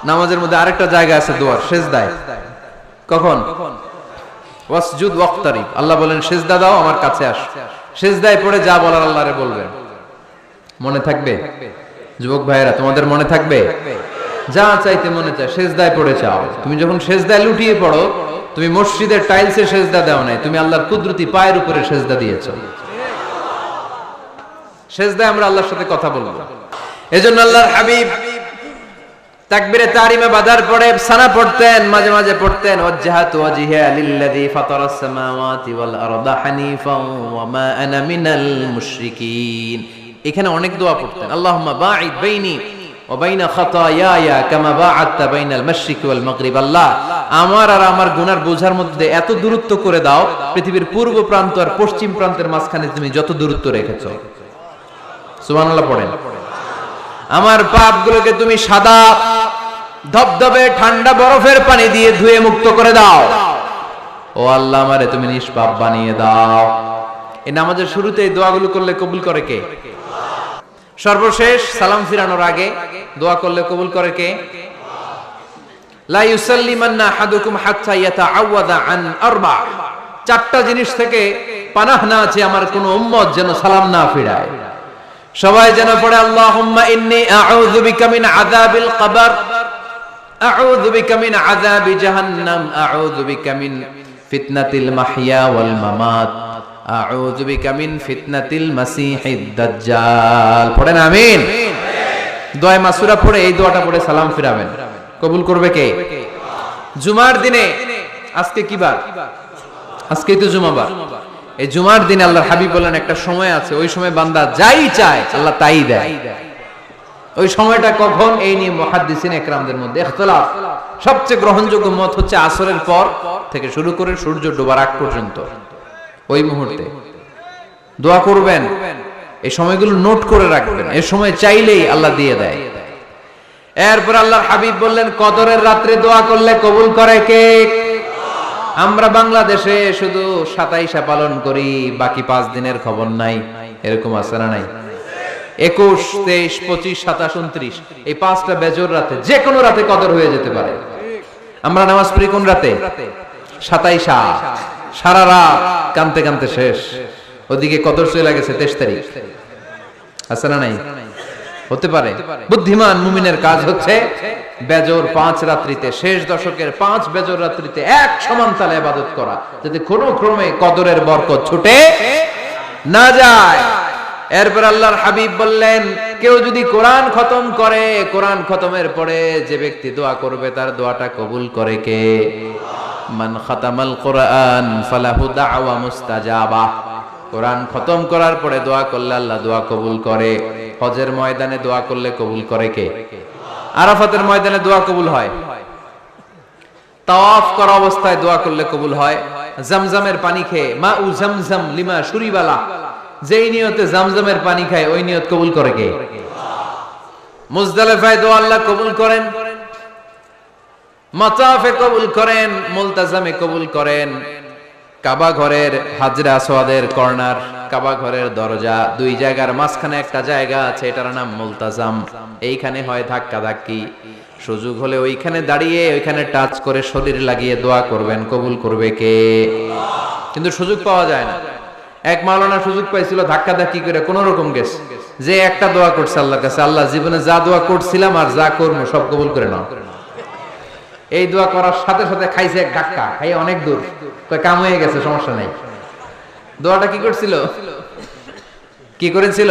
নামাজের মধ্যে আরেকটা জায়গা আছে দোয়ার, সেজদায়। কখন? ওয়াসজুদ ওয়াক্তারিব। আল্লাহ বলেন সেজদা দাও, আমার কাছে আস। সেজদায় পড়ে যা বলার আল্লাহরে বলবেন। মনে থাকবে? যুবক ভাইয়েরা, তোমাদের মনে থাকবে? যা চাইতে মনে চায় সেজদায় পড়ে চাও। তুমি যখন সেজদায় লুটিয়ে পড়ো, তুমি মসজিদের টাইলসে সেজদা দাও নাই, তুমি আল্লাহর কুদরতি পায়ের উপরে সেজদা দিয়েছো। সেজদায় আমরা আল্লাহর সাথে কথা বলবো। এজন্য আল্লাহর হাবিব তাকবীরে তাহরিমে বাঁধার পরে সানা পড়তেন, মাঝে মাঝে পড়তেন ওয়াজহাতু ওয়াজহিয়া লিল্লাযী ফাতারাস সামাওয়াতি ওয়াল আরদা হানিফাও ওয়া মা আনা মিনাল মুশরিকিন। এখানে অনেক দোয়া পড়তেন। আল্লাহুম্মা বাঈদ বাইনি ওয়া বাইনা খাতায়ায়া কামা বাআদতা বাইনাল মাশরিকি ওয়াল মাগরিব। আল্লাহ, আমার আর আমার গুনার বোঝার মধ্যে এত দূরত্ব করে দাও, পৃথিবীর পূর্ব প্রান্ত আর পশ্চিম প্রান্তের মাঝখানে তুমি যত দূরত্ব রেখেছো। সুবহানাল্লাহ পড়েন। আমার পাপগুলোকে তুমি সাদা ধবধবে ঠান্ডা বরফের পানি দিয়ে ধুয়ে মুক্ত করে দাও। ও আল্লাহ, আমারে তুমি নিষ্পাপ বানিয়ে দাও। এই নামাজের শুরুতে এই দোয়াগুলো করলে কবুল করে কে? সর্বশেষ সালাম ফিরানোর আগে দোয়া করলে কবুল করে কে? লা ইউসাল্লিমান্না আহাদুকুম হাত্তা ইয়াতাআওয়াযা আন আরবা। চারটা জিনিস থেকে পানাহ না আছে আমার কোন উম্মত যেন সালাম না ফিরায়। সবাই যেন পড়ে আল্লাহুম্মা ইন্নী আউযু বিকা মিন আযাবিল কবর, আউযু বিকা মিন আযাবি জাহান্নাম, আউযু বিকা মিন ফিতনাতিল মাহইয়া ওয়াল মামাত, আউযু বিকা মিন ফিতনাতিল মাসিহিদ দাজ্জাল। পড়েন আমিন। দোয়া মাসুরা পড়ে এই দোয়াটা পড়ে সালাম ফিরাবেন। কবুল করবে কে? জুমার দিনে, আজকে কি বার? আজকেই তো জুমাবার। এই জুমার দিনে আল্লাহর হাবিব বলেন একটা সময় আছে, ওই সময় বান্দা যাই চায় আল্লাহ তাই দেয়। ওই সময়টা কখন? এই নিয়ে মুহাদ্দিসিন ইকরামদের মধ্যে ইখতিলাফ। সবচেয়ে গ্রহণযোগ্য মত হচ্ছে আসরের পর থেকে শুরু করে সূর্য ডোবার আগ পর্যন্ত ওই মুহূর্তে দোয়া করবেন। এই সময়গুলো নোট করে রাখবেন, এই সময় চাইলেই আল্লাহ দিয়ে দেয়। এরপর আল্লাহর হাবিব বললেন কদরের রাত্রে দোয়া করলে কবুল করে কে? আমরা বাংলাদেশে শুধু 27 পালন করি, বাকি 5 দিনের খবর নাই। এরকম আছে না নাই? 21, 23, 25, 27, 29 এই 5টা বেজর রাতে, যে কোনো রাতে কদর হয়ে যেতে পারে। আমরা নামাজ পড়ি কোন রাতে? 27। সারা রাত কানতে কানতে শেষ, ওদিকে কদর চলে গেছে 23 তারিখ। আছে না নাই? হতে পারে। বুদ্ধিমান মুমিনের কাজ হচ্ছে বেজর 5 রাত্রিতে, শেষ দশকের 5 বেজর রাত্রিতে এক সমান তালে ইবাদত করা, যাতে কোনো ক্রমে কদরের বরকত ছুটে না যায়। এরপর আল্লাহর হাবিব বললেন কেউ যদি কোরআন খতম করে, কোরআন খতমের পরে যে ব্যক্তি দোয়া করবে তার দোয়াটা কবুল করে কে? মান খাতামাল কোরআন ফালাহু দাওয়া মুস্তাজাবা। কোরআন খতম করার পরে দোয়া করলে আল্লাহ দোয়া কবুল করে। হজের ময়দানে দোয়া করলে কবুল করে কে? আরাফাতের ময়দানে দোয়া কবুল হয়। তাওয়াফ করা অবস্থায় দোয়া করলে কবুল হয়। জামজামের পানি খেয়ে মা উ জামজাম লিমা শুরিবালা, যেই নিয়তে জামজামের পানি খায় ওই নিয়ত কবুল করে কে? মুজদালিফায় দোয়া আল্লাহ কবুল করেন, মাতাফে কবুল করেন, মুলতাজামে কবুল করেন। কাবা ঘরের হাজরে আসওয়াদের কর্নার, কাবা ঘরের দরজা, দুই জায়গার মাঝখানে একটা জায়গা আছে, এটার নাম মুলতাজাম। এইখানে হয় ধাক্কা ধাক্কি। সুযোগ হলে ওইখানে দাঁড়িয়ে ওইখানে টাচ করে শরীর লাগিয়ে দোয়া করবেন, কবুল করবে কে? কিন্তু সুযোগ পাওয়া যায় না। এক মাওলানা সুযোগ পাইছিল ধাক্কা ধাক্কি করে কোন রকম গেছে, যে একটা দোয়া করছে আল্লাহর কাছে, আল্লাহ জীবনে যা দোয়া করছিলাম আর যা করবো সব কবুল করে নাও। এই দোয়া করার সাথে সাথে খাইছে এক ধাক্কা, খাই অনেক দূর, কাম হয়ে গেছে, সমস্যা নাই। দোয়াটা কি করছিল? কি করেছিল?